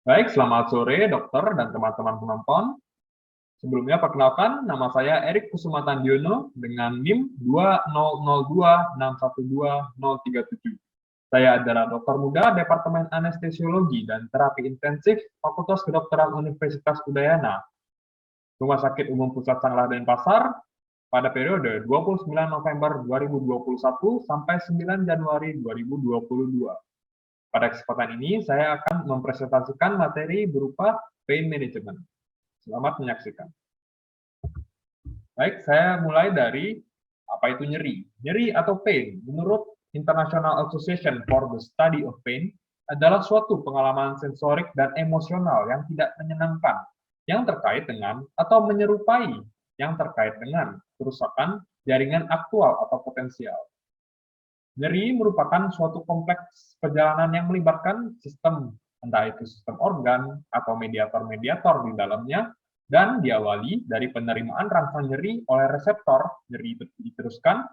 Baik, selamat sore dokter dan teman-teman penonton. Sebelumnya perkenalkan, nama saya Erik Kusumatandiono dengan NIM 2002612037. Saya adalah dokter muda Departemen Anestesiologi dan Terapi Intensif Fakultas Kedokteran Universitas Udayana, Rumah Sakit Umum Pusat Sanglah Denpasar, pada periode 29 November 2021 sampai 9 Januari 2022. Pada kesempatan ini, saya akan mempresentasikan materi berupa pain management. Selamat menyaksikan. Baik, saya mulai dari apa itu nyeri. Nyeri atau pain, menurut International Association for the Study of Pain, adalah suatu pengalaman sensorik dan emosional yang tidak menyenangkan, yang terkait dengan atau menyerupai yang terkait dengan kerusakan jaringan aktual atau potensial. Nyeri merupakan suatu kompleks perjalanan yang melibatkan sistem, entah itu sistem organ atau mediator-mediator di dalamnya, dan diawali dari penerimaan rangsang nyeri oleh reseptor. Nyeri diteruskan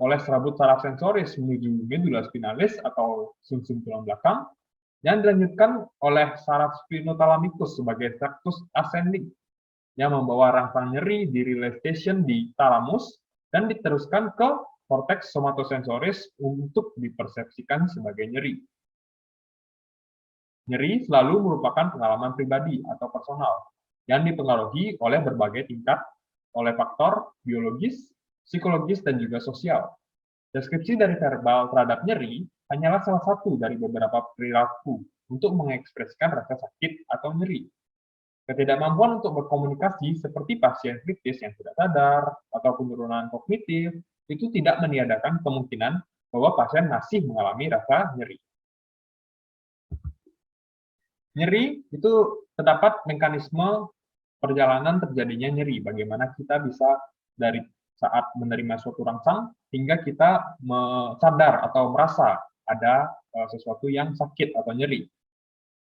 oleh serabut saraf sensoris menuju medula spinalis atau sumsum tulang belakang, yang dilanjutkan oleh saraf spinothalamikus sebagai traktus ascending, yang membawa rangsang nyeri di relay station di talamus, dan diteruskan ke korteks somatosensoris untuk dipersepsikan sebagai nyeri. Nyeri selalu merupakan pengalaman pribadi atau personal yang dipengaruhi oleh berbagai tingkat, oleh faktor biologis, psikologis, dan juga sosial. Deskripsi dari verbal terhadap nyeri hanyalah salah satu dari beberapa perilaku untuk mengekspresikan rasa sakit atau nyeri. Ketidakmampuan untuk berkomunikasi seperti pasien kritis yang tidak sadar atau penurunan kognitif itu tidak meniadakan kemungkinan bahwa pasien masih mengalami rasa nyeri. Nyeri itu terdapat mekanisme perjalanan terjadinya nyeri, bagaimana kita bisa dari saat menerima suatu rangsang hingga kita sadar atau merasa ada sesuatu yang sakit atau nyeri.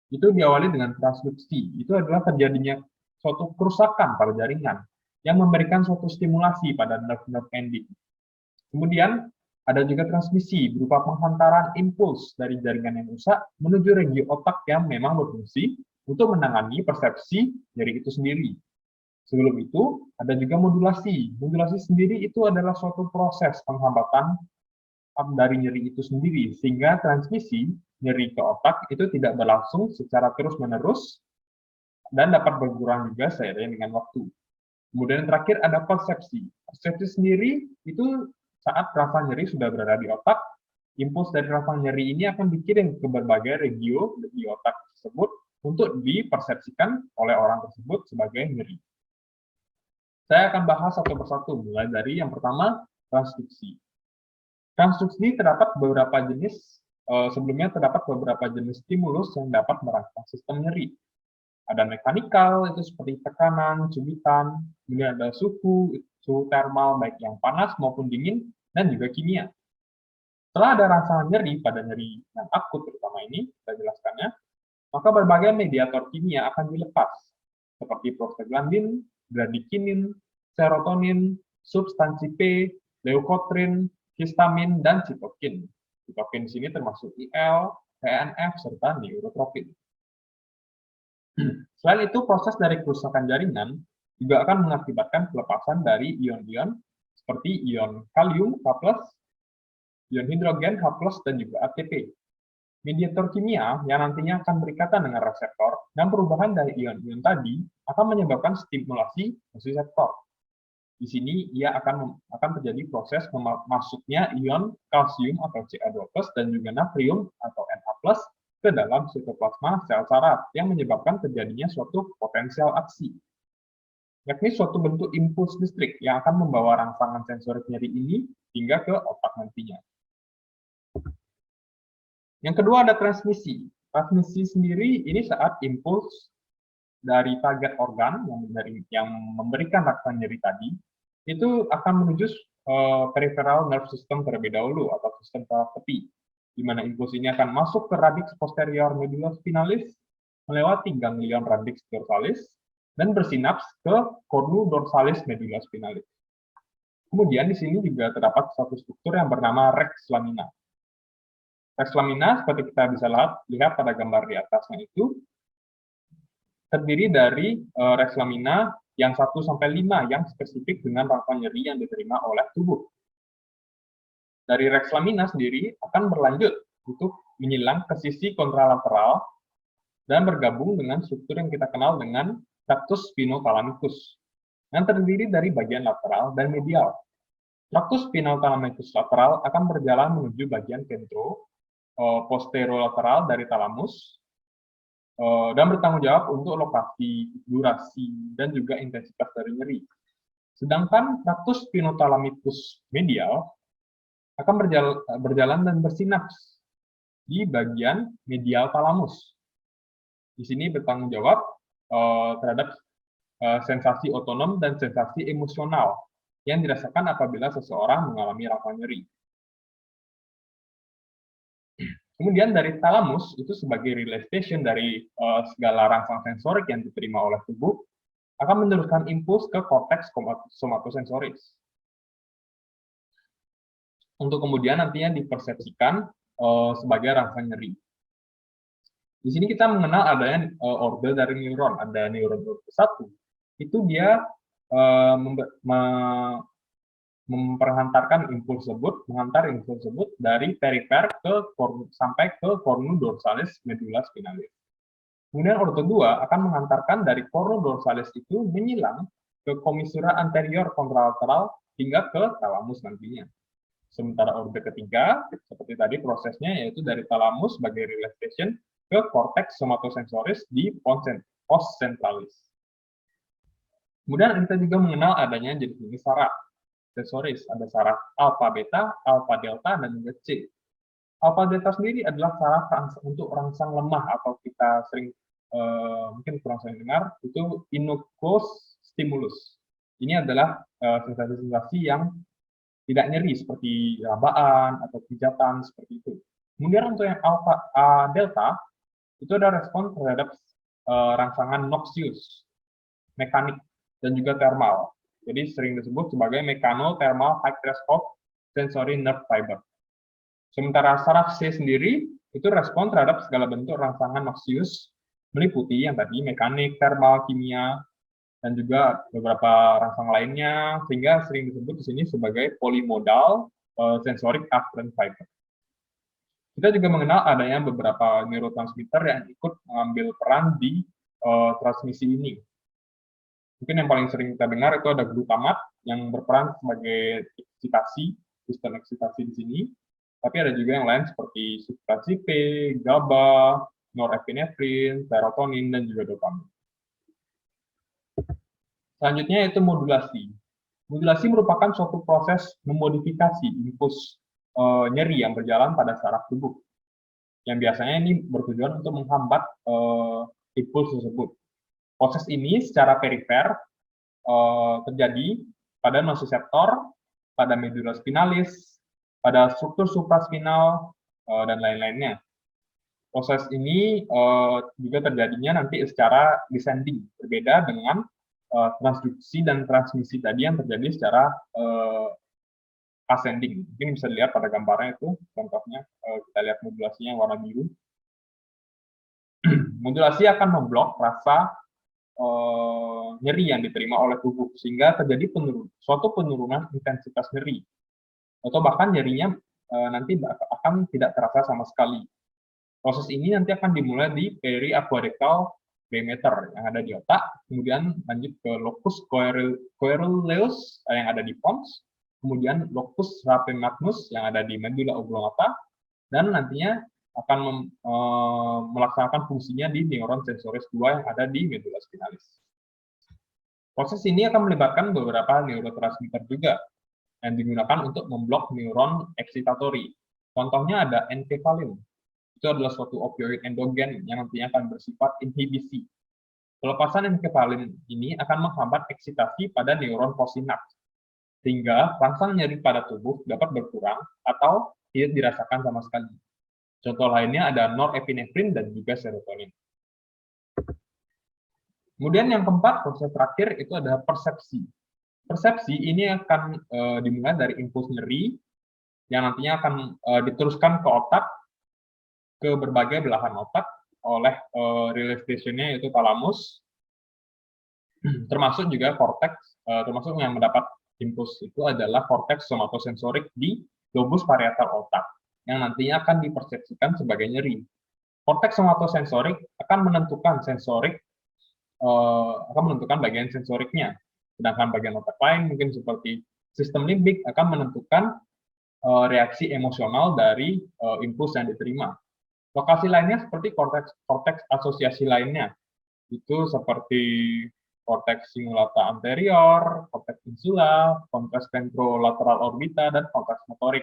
Itu diawali dengan transduksi. Itu adalah terjadinya suatu kerusakan pada jaringan yang memberikan suatu stimulasi pada nerve-nerve ending. Kemudian ada juga transmisi berupa penghantaran impuls dari jaringan yang rusak menuju regi otak yang memang berfungsi untuk menangani persepsi nyeri itu sendiri. Sebelum itu, ada juga modulasi. Modulasi sendiri itu adalah suatu proses penghambatan dari nyeri itu sendiri, sehingga transmisi nyeri ke otak itu tidak berlangsung secara terus-menerus dan dapat berkurang juga seiring dengan waktu. Kemudian yang terakhir ada persepsi. Persepsi sendiri itu saat rasa nyeri sudah berada di otak, impuls dari rasa nyeri ini akan dikirim ke berbagai regio di otak tersebut untuk dipersepsikan oleh orang tersebut sebagai nyeri. Saya akan bahas satu persatu, mulai dari yang pertama, transduksi. Transduksi terdapat beberapa jenis, sebelumnya terdapat beberapa jenis stimulus yang dapat merangsang sistem nyeri. Ada mekanikal, itu seperti tekanan, cubitan, kemudian ada suhu termal, baik yang panas maupun dingin, dan juga kimia. Setelah ada rasa nyeri pada nyeri yang akut terutama ini, saya jelaskannya, maka berbagai mediator kimia akan dilepas, seperti prostaglandin, bradikinin, serotonin, substansi P, leukotrin, histamin, dan sitokin. Sitokin di sini termasuk IL, TNF, serta neurotropin. Selain itu, proses dari kerusakan jaringan juga akan mengakibatkan pelepasan dari ion-ion seperti ion kalium H+, ion hidrogen H+, dan juga ATP. Mediator kimia yang nantinya akan berikatan dengan reseptor dan perubahan dari ion-ion tadi akan menyebabkan stimulasi reseptor. Di sini ia akan terjadi proses masuknya ion kalsium atau Ca2+ dan juga natrium atau Na+ ke dalam sitoplasma sel saraf yang menyebabkan terjadinya suatu potensial aksi, yakni suatu bentuk impuls listrik yang akan membawa rangsangan sensorik nyeri ini hingga ke otak nantinya. Yang kedua ada transmisi. Transmisi sendiri ini saat impuls dari target organ yang memberikan rasa nyeri tadi itu akan menuju peripheral nerve system terlebih dahulu atau sistem saraf tepi, di mana impuls ini akan masuk ke radix posterior medulla spinalis, melewati ganglion radix dorsalis, dan bersinaps ke cornu dorsalis medulla spinalis. Kemudian di sini juga terdapat satu struktur yang bernama rex lamina. Rex lamina seperti kita bisa lihat pada gambar di atasnya itu terdiri dari reks lamina yang 1-5 yang spesifik dengan rangka nyeri yang diterima oleh tubuh. Dari reks lamina sendiri akan berlanjut untuk menyilang ke sisi kontralateral dan bergabung dengan struktur yang kita kenal dengan tractus spinothalamicus yang terdiri dari bagian lateral dan medial. Tractus spinothalamicus lateral akan berjalan menuju bagian ventro posterolateral dari thalamus dan bertanggung jawab untuk lokasi, durasi, dan juga intensitas dari nyeri. Sedangkan tractus spinothalamicus medial akan berjalan dan bersinaps di bagian medial thalamus. Di sini bertanggung jawab terhadap sensasi otonom dan sensasi emosional yang dirasakan apabila seseorang mengalami rasa nyeri. Kemudian dari thalamus itu sebagai relay station dari segala rangsang sensorik yang diterima oleh tubuh akan meneruskan impuls ke korteks somatosensoris untuk kemudian nantinya dipersepsikan sebagai rangsang nyeri. Di sini kita mengenal adanya orbit dari neuron. Ada neuron orbit 1, itu dia memperhantarkan impuls tersebut, mengantar impuls tersebut dari perifer sampai ke cornu dorsalis medulla spinalis. Kemudian orto 2 akan mengantarkan dari cornu dorsalis itu menyilang ke commissura anterior kontralateral hingga ke thalamus nantinya. Sementara orbit ketiga, seperti tadi prosesnya yaitu dari thalamus sebagai relay station ke korteks somatosensoris di pons centralis. Kemudian kita juga mengenal adanya jenis saraf sensoris. Ada saraf alfa beta, alfa delta, dan juga C. Alfa delta sendiri adalah saraf untuk rangsang lemah atau kita sering mungkin kurang sering dengar, itu innocuous stimulus. Ini adalah sensasi-sensasi yang tidak nyeri seperti rabaan atau pijatan seperti itu. Kemudian untuk yang alfa delta itu ada respon terhadap rangsangan noxious, mekanik, dan juga thermal. Jadi sering disebut sebagai mechano-thermal high threshold sensory nerve fiber. Sementara saraf C sendiri itu respon terhadap segala bentuk rangsangan noxious, meliputi yang tadi mekanik, thermal, kimia, dan juga beberapa rangsang lainnya, sehingga sering disebut di sini sebagai polymodal sensoric afferent fiber. Kita juga mengenal adanya beberapa neurotransmitter yang ikut mengambil peran di transmisi ini. Mungkin yang paling sering kita dengar itu ada glutamat yang berperan sebagai eksitasi, sistem eksitasi di sini. Tapi ada juga yang lain seperti substansi P, GABA, norepinefrin, serotonin, dan juga dopamin. Selanjutnya yaitu modulasi. Modulasi merupakan suatu proses memodifikasi impuls nyeri yang berjalan pada saraf tubuh. Yang biasanya ini bertujuan untuk menghambat impuls tersebut. Proses ini secara perifer terjadi pada nociceptor, pada medulla spinalis, pada struktur supraspinal, dan lain-lainnya. Proses ini juga terjadinya nanti secara descending, berbeda dengan transduksi dan transmisi tadi yang terjadi secara ascending. Mungkin bisa dilihat pada gambarnya itu, contohnya kita lihat modulasinya warna biru. Modulasi akan memblok rasa nyeri yang diterima oleh tubuh, sehingga terjadi suatu penurunan intensitas nyeri. Atau bahkan nyerinya nanti akan tidak terasa sama sekali. Proses ini nanti akan dimulai di periaqueductal perimeter yang ada di otak, kemudian lanjut ke locus coeruleus yang ada di pons, kemudian locus rhapimagnus yang ada di medulla oblongata, dan nantinya akan melaksanakan fungsinya di neuron sensoris 2 yang ada di medulla spinalis. Proses ini akan melibatkan beberapa neurotransmitter juga yang digunakan untuk memblok neuron eksitatori. Contohnya ada enkefalin. Itu adalah suatu opioid endogen yang nantinya akan bersifat inhibisi. Pelepasan enkefalin ini akan menghambat eksitasi pada neuron posinaps, sehingga rangsang nyeri pada tubuh dapat berkurang atau tidak dirasakan sama sekali. Contoh lainnya ada norepinefrin dan juga serotonin. Kemudian yang keempat, proses terakhir itu adalah persepsi. Persepsi ini akan dimulai dari impuls nyeri yang nantinya akan diteruskan ke otak, ke berbagai belahan otak, oleh release stationnya yaitu thalamus, termasuk juga cortex, termasuk yang mendapat impuls itu adalah cortex somatosensorik di lobus parietal otak yang nantinya akan dipersepsikan sebagai nyeri. Korteks somatosensorik akan menentukan bagian sensoriknya, sedangkan bagian otak lain mungkin seperti sistem limbik akan menentukan reaksi emosional dari impuls yang diterima. Lokasi lainnya seperti korteks asosiasi lainnya, itu seperti korteks cingulata anterior, korteks insula, korteks ventrolateral orbita, dan korteks motorik.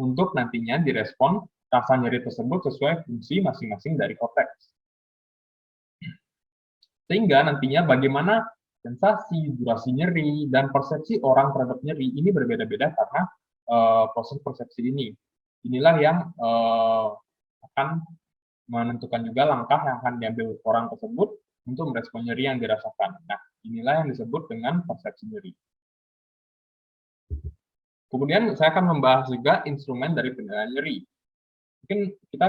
Untuk nantinya direspon rasa nyeri tersebut sesuai fungsi masing-masing dari korteks. Sehingga nantinya bagaimana sensasi, durasi nyeri, dan persepsi orang terhadap nyeri ini berbeda-beda karena proses persepsi ini. Inilah yang akan menentukan juga langkah yang akan diambil orang tersebut untuk merespon nyeri yang dirasakan. Nah, inilah yang disebut dengan persepsi nyeri. Kemudian saya akan membahas juga instrumen dari penilaian nyeri. Mungkin kita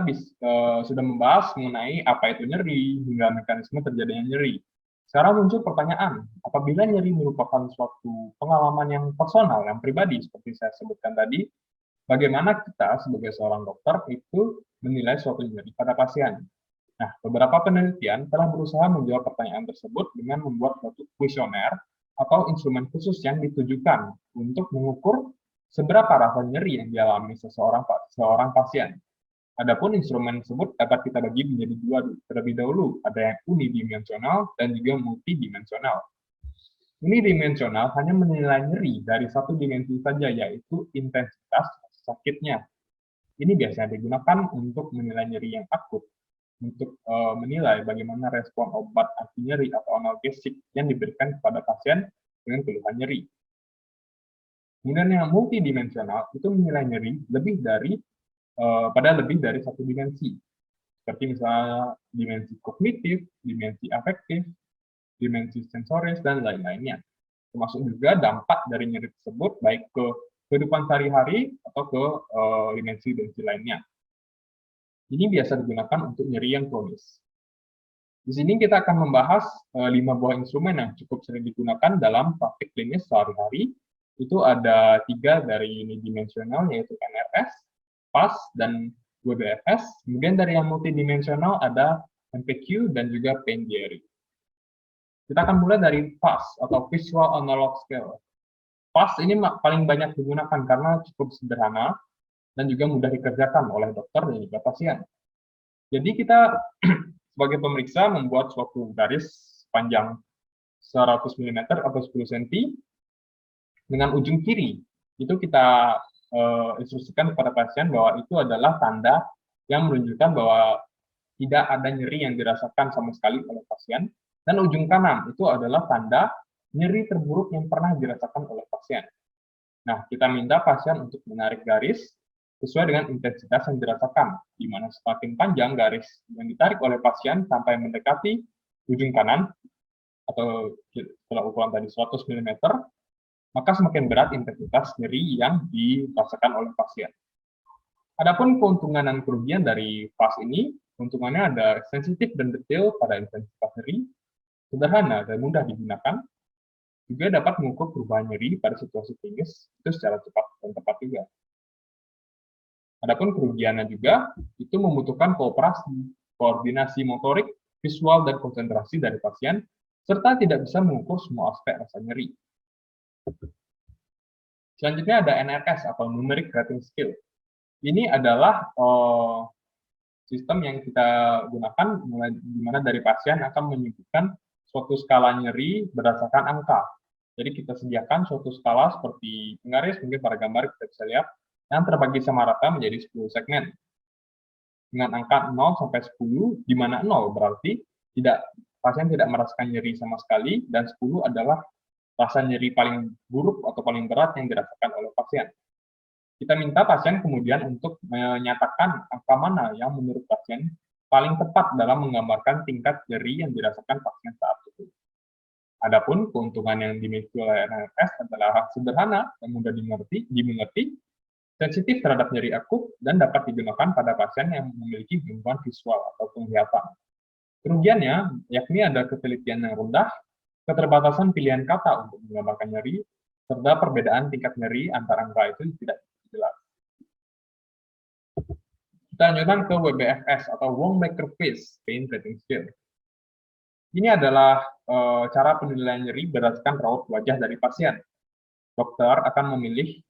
sudah membahas mengenai apa itu nyeri, hingga mekanisme terjadinya nyeri. Sekarang muncul pertanyaan, apabila nyeri merupakan suatu pengalaman yang personal, yang pribadi, seperti saya sebutkan tadi, bagaimana kita sebagai seorang dokter itu menilai suatu nyeri pada pasien? Nah, beberapa penelitian telah berusaha menjawab pertanyaan tersebut dengan membuat suatu kuesioner atau instrumen khusus yang ditujukan untuk mengukur seberapa rasa nyeri yang dialami seorang pasien. Adapun instrumen tersebut dapat kita bagi menjadi dua terlebih dahulu, ada yang unidimensional dan juga multidimensional. Unidimensional hanya menilai nyeri dari satu dimensi saja, yaitu intensitas sakitnya. Ini biasanya digunakan untuk menilai nyeri yang akut, untuk menilai bagaimana respon obat anti nyeri atau analgesik yang diberikan kepada pasien dengan keluhan nyeri. Kemudian yang multidimensional itu menilai nyeri pada lebih dari satu dimensi, seperti misalnya dimensi kognitif, dimensi afektif, dimensi sensoris, dan lain-lainnya. Termasuk juga dampak dari nyeri tersebut baik ke kehidupan sehari-hari atau ke dimensi-dimensi lainnya. Ini biasa digunakan untuk nyeri yang kronis. Di sini kita akan membahas 5 buah instrumen yang cukup sering digunakan dalam praktik klinis sehari-hari. Itu ada 3 dari unidimensional, yaitu NRS, PAS, dan WBFS. Kemudian dari yang multidimensional ada MPQ dan juga Pain Diary. Kita akan mulai dari PAS atau Visual Analog Scale. PAS ini paling banyak digunakan karena cukup sederhana dan juga mudah dikerjakan oleh dokter dan juga pasien. Jadi kita sebagai pemeriksa membuat suatu garis panjang 100 mm atau 10 cm dengan ujung kiri. Itu kita instruksikan kepada pasien bahwa itu adalah tanda yang menunjukkan bahwa tidak ada nyeri yang dirasakan sama sekali oleh pasien. Dan ujung kanan itu adalah tanda nyeri terburuk yang pernah dirasakan oleh pasien. Nah, kita minta pasien untuk menarik garis sesuai dengan intensitas yang dirasakan, di mana semakin panjang garis yang ditarik oleh pasien sampai mendekati ujung kanan, atau setelah ukuran tadi 100 mm, maka semakin berat intensitas nyeri yang dirasakan oleh pasien. Adapun keuntungan dan kerugian dari PAS ini, keuntungannya ada sensitif dan detail pada intensitas nyeri, sederhana dan mudah digunakan, juga dapat mengukur perubahan nyeri pada situasi klinis itu secara cepat dan tepat juga. Adapun kerugiannya juga, itu membutuhkan koordinasi motorik, visual, dan konsentrasi dari pasien, serta tidak bisa mengukur semua aspek rasa nyeri. Selanjutnya ada NRS atau Numeric Rating Scale. Ini adalah sistem yang kita gunakan di mana dari pasien akan menyebutkan suatu skala nyeri berdasarkan angka. Jadi kita sediakan suatu skala seperti penggaris, mungkin pada gambar kita bisa lihat, yang terbagi sama rata menjadi 10 segmen. Dengan angka 0 sampai 10, di mana 0 berarti pasien tidak merasakan nyeri sama sekali, dan 10 adalah rasa nyeri paling buruk atau paling berat yang dirasakan oleh pasien. Kita minta pasien kemudian untuk menyatakan angka mana yang menurut pasien paling tepat dalam menggambarkan tingkat nyeri yang dirasakan pasien saat itu. Adapun keuntungan yang dimiliki oleh NRS adalah sederhana dan mudah dimengerti, sensitif terhadap nyeri akut, dan dapat digunakan pada pasien yang memiliki gangguan visual atau penglihatan. Kerugiannya, yakni ada ketelitian yang rendah, keterbatasan pilihan kata untuk menggambarkan nyeri, serta perbedaan tingkat nyeri antara angka itu tidak jelas. Kita lanjutkan ke WBFS atau Wong-Baker Face Pain Rating Scale. Ini adalah cara penilaian nyeri berdasarkan raut wajah dari pasien. Dokter akan memilih,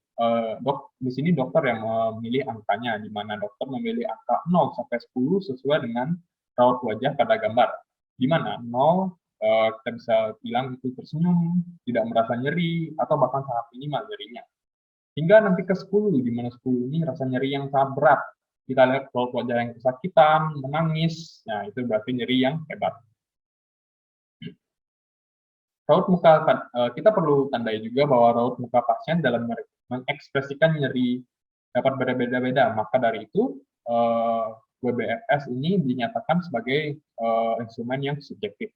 di sini dokter yang memilih angkanya, di mana dokter memilih angka 0 sampai 10 sesuai dengan raut wajah pada gambar. Di mana 0 kita bisa bilang itu tersenyum, tidak merasa nyeri, atau bahkan sangat minimal nyerinya. Hingga nanti ke 10, di mana 10 ini rasa nyeri yang sangat berat. Kita lihat raut wajah yang kesakitan, menangis, nah itu berarti nyeri yang hebat. Raut muka, kita perlu tandai juga bahwa raut muka pasien dalam mengekspresikan nyeri dapat berbeda-beda. Maka dari itu, WBFS ini dinyatakan sebagai instrumen yang subjektif.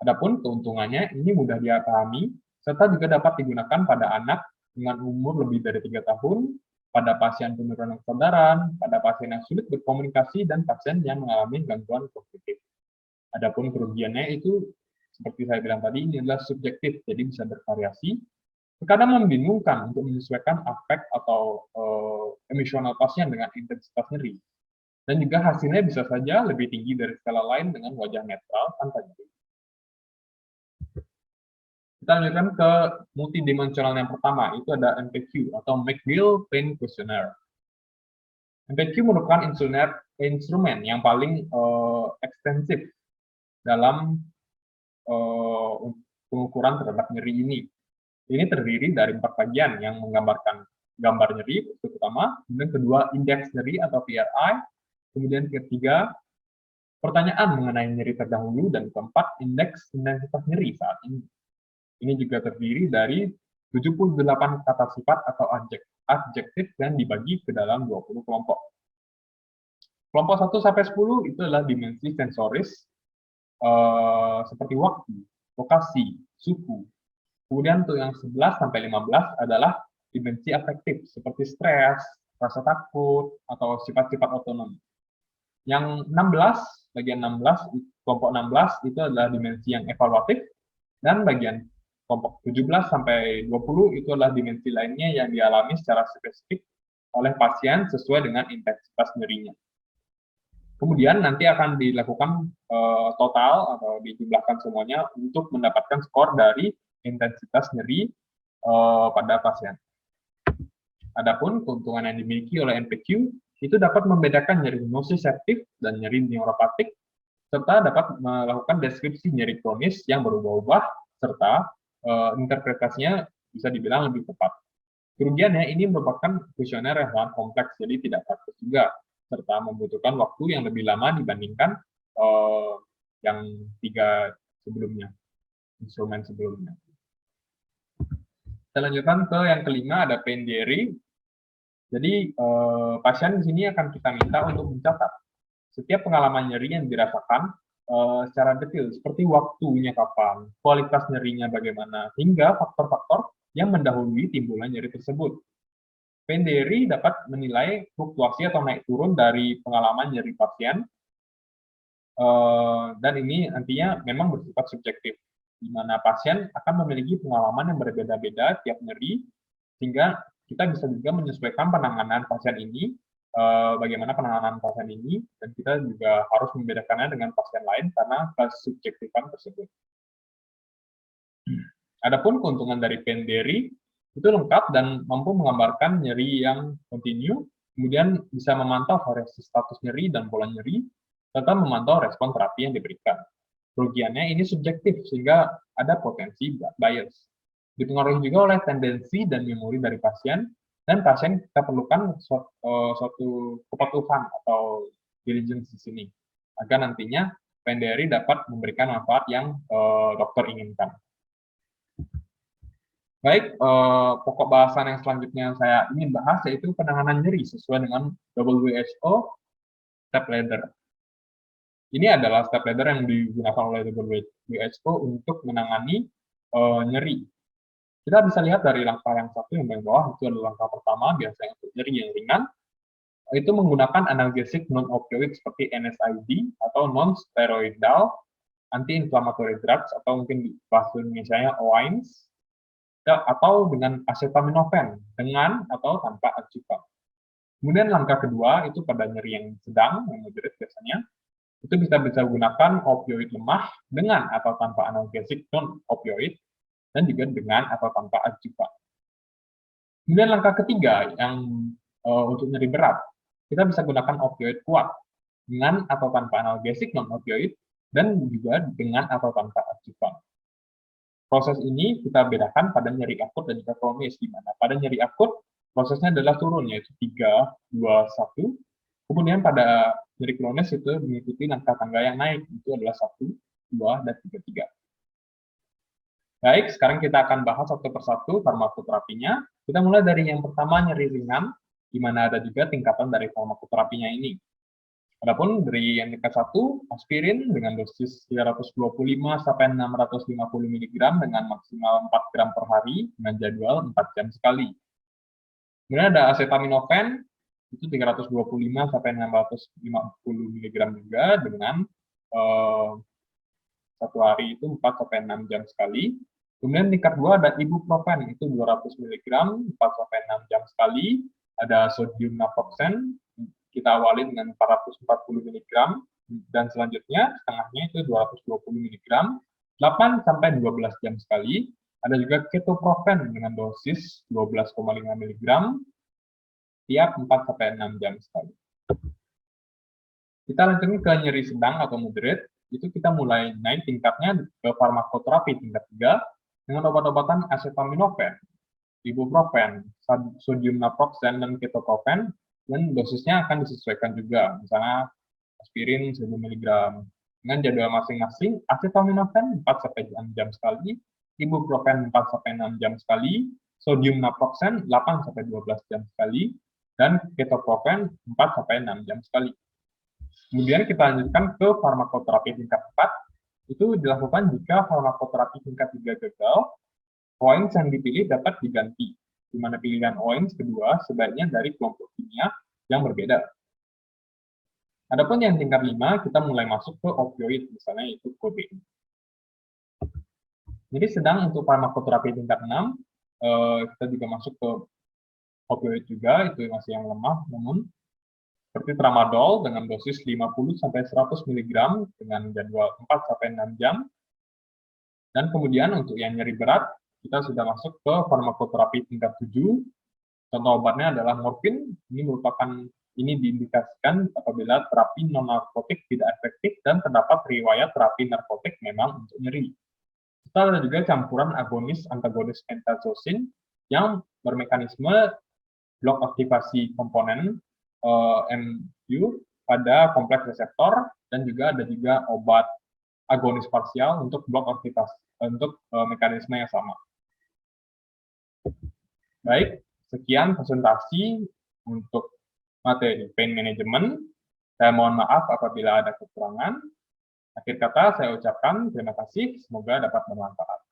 Adapun keuntungannya, ini mudah dipahami, serta juga dapat digunakan pada anak dengan umur lebih dari 3 tahun, pada pasien penurunan kesadaran, pada pasien yang sulit berkomunikasi, dan pasien yang mengalami gangguan kognitif. Adapun kerugiannya itu, seperti saya bilang tadi, ini adalah subjektif, jadi bisa bervariasi. Terkadang membingungkan untuk menyesuaikan afek atau emosional pasien dengan intensitas nyeri. Dan juga hasilnya bisa saja lebih tinggi dari skala lain dengan wajah netral tanpa nyeri. Kita lanjutkan ke multidimensional yang pertama, itu ada MPQ atau McGill Pain Questionnaire. MPQ merupakan instrumen yang paling ekstensif dalam pengukuran terhadap nyeri ini. Ini terdiri dari 4 bagian yang menggambarkan gambar nyeri, itu pertama, kemudian kedua, indeks nyeri atau PRI, kemudian ketiga, pertanyaan mengenai nyeri terdahulu, dan keempat, indeks intensitas nyeri saat ini. Ini juga terdiri dari 78 kata sifat atau adjektif yang dibagi ke dalam 20 kelompok. Kelompok 1 sampai 10 itu adalah dimensi sensoris, seperti waktu, lokasi, suhu. Kemudian untuk yang 11 sampai 15 adalah dimensi afektif, seperti stres, rasa takut, atau sifat-sifat otonom. Yang 16, bagian 16, kelompok 16 itu adalah dimensi yang evaluatif, dan bagian kelompok 17 sampai 20 itu adalah dimensi lainnya yang dialami secara spesifik oleh pasien sesuai dengan intensitas nyerinya. Kemudian nanti akan dilakukan total atau dijumlahkan semuanya untuk mendapatkan skor dari intensitas nyeri pada pasien. Adapun keuntungan yang dimiliki oleh MPQ itu dapat membedakan nyeri nociceptif dan nyeri neuropatik, serta dapat melakukan deskripsi nyeri kronis yang berubah-ubah, serta interpretasinya bisa dibilang lebih tepat. Kerugiannya, ini merupakan kuesioner yang sangat kompleks, jadi tidak praktis juga, serta membutuhkan waktu yang lebih lama dibandingkan yang 3 sebelumnya, instrumen sebelumnya. Kita lanjutkan ke yang kelima, ada pain diary. Jadi pasien di sini akan kita minta untuk mencatat setiap pengalaman nyeri yang dirasakan secara detail, seperti waktunya kapan, kualitas nyerinya bagaimana, hingga faktor-faktor yang mendahului timbulan nyeri tersebut. Pain diary dapat menilai fluktuasi atau naik turun dari pengalaman nyeri pasien, dan ini nantinya memang bersifat subjektif, di mana pasien akan memiliki pengalaman yang berbeda-beda tiap nyeri, sehingga kita bisa juga menyesuaikan penanganan pasien ini, bagaimana penanganan pasien ini, dan kita juga harus membedakannya dengan pasien lain karena kesubjektifan tersebut. Adapun keuntungan dari pain diary itu lengkap dan mampu menggambarkan nyeri yang kontinu, kemudian bisa memantau variasi status nyeri dan pola nyeri, serta memantau respon terapi yang diberikan. Kerugiannya ini subjektif, sehingga ada potensi bias. Dipengaruhi juga oleh tendensi dan memori dari pasien, dan pasien kita perlukan suatu kepatuhan atau diligence di sini, agar nantinya pain diary dapat memberikan manfaat yang dokter inginkan. Baik, pokok bahasan yang selanjutnya saya ingin bahas yaitu penanganan nyeri sesuai dengan WHO step ladder. Ini adalah step ladder yang digunakan oleh WHO untuk menangani nyeri. Kita bisa lihat dari langkah yang satu yang paling bawah, itu adalah langkah pertama, biasanya untuk nyeri yang ringan, itu menggunakan analgesik non-opioid seperti NSAID atau non-steroidal anti-inflammatory drugs, atau mungkin di bahasa Indonesia OAINS, atau dengan acetaminophen, dengan atau tanpa adjuvan. Kemudian langkah kedua, itu pada nyeri yang sedang, yang moderate biasanya, itu bisa gunakan opioid lemah dengan atau tanpa analgesik non-opioid, dan juga dengan atau tanpa adjuvan. Kemudian langkah ketiga yang untuk nyeri berat, kita bisa gunakan opioid kuat dengan atau tanpa analgesik non-opioid, dan juga dengan atau tanpa adjuvan. Proses ini kita bedakan pada nyeri akut dan juga kronis, di mana pada nyeri akut prosesnya adalah turun, yaitu 3, 2, 1. Kemudian pada nyeri kronis itu mengikuti langkah tangga yang naik, itu adalah 1, 2, dan 3, 3. Baik, sekarang kita akan bahas satu persatu farmakoterapinya. Kita mulai dari yang pertama, nyeri ringan, di mana ada juga tingkatan dari farmakoterapinya ini. Adapun dari yang tingkat 1, aspirin dengan dosis 325 sampai 650 mg dengan maksimal 4 gram per hari dengan jadwal 4 jam sekali. Kemudian ada acetaminophen, itu 325 sampai 650 mg juga dengan satu hari itu 4 sampai 6 jam sekali. Kemudian tingkat 2 ada ibuprofen, itu 200 mg 4 sampai 6 jam sekali. Ada sodium naproxen, kita awali dengan 440 mg, dan selanjutnya setengahnya itu 220 mg, 8 sampai 12 jam sekali. Ada juga ketoprofen dengan dosis 12,5 mg tiap 4 sampai 6 jam sekali. Kita lanjutkan ke nyeri sedang atau moderate, itu kita mulai naik tingkatnya ke farmakoterapi tingkat 3 dengan obat-obatan acetaminophen, ibuprofen, sodium naproxen, dan ketoprofen, dan dosisnya akan disesuaikan juga, misalnya aspirin 1000 mg. Dengan jadwal masing-masing, acetaminophen 4 sampai 6 jam sekali, ibuprofen 4 sampai 6 jam sekali, sodium naproxen 8 sampai 12 jam sekali, dan ketoprofen 4 sampai 6 jam sekali. Kemudian kita lanjutkan ke farmakoterapi tingkat 4, itu dilakukan jika farmakoterapi tingkat 3 gagal, OAINS yang dipilih dapat diganti, di mana pilihan OAINS kedua sebaiknya dari kelompok kimia yang berbeda. Adapun yang tingkat 5, kita mulai masuk ke opioid, misalnya itu kodein. Jadi sedang untuk farmakoterapi tingkat 6, kita juga masuk ke opioid juga, itu masih yang lemah, namun seperti tramadol dengan dosis 50 sampai 100 mg dengan jadwal 4 sampai 6 jam. Dan kemudian untuk yang nyeri berat, kita sudah masuk ke farmakoterapi tingkat 7. Contoh obatnya adalah morfin. Ini diindikasikan apabila terapi non-narkotik tidak efektif dan terdapat riwayat terapi narkotik memang untuk nyeri. Kita ada juga campuran agonis-antagonis pentazocin yang bermekanisme blok aktivasi komponen MU pada kompleks reseptor, dan juga ada juga obat agonis parsial untuk blok aktivasi untuk mekanisme yang sama. Baik, sekian presentasi untuk materi pain management. Saya mohon maaf apabila ada kekurangan. Akhir kata saya ucapkan terima kasih, semoga dapat bermanfaat.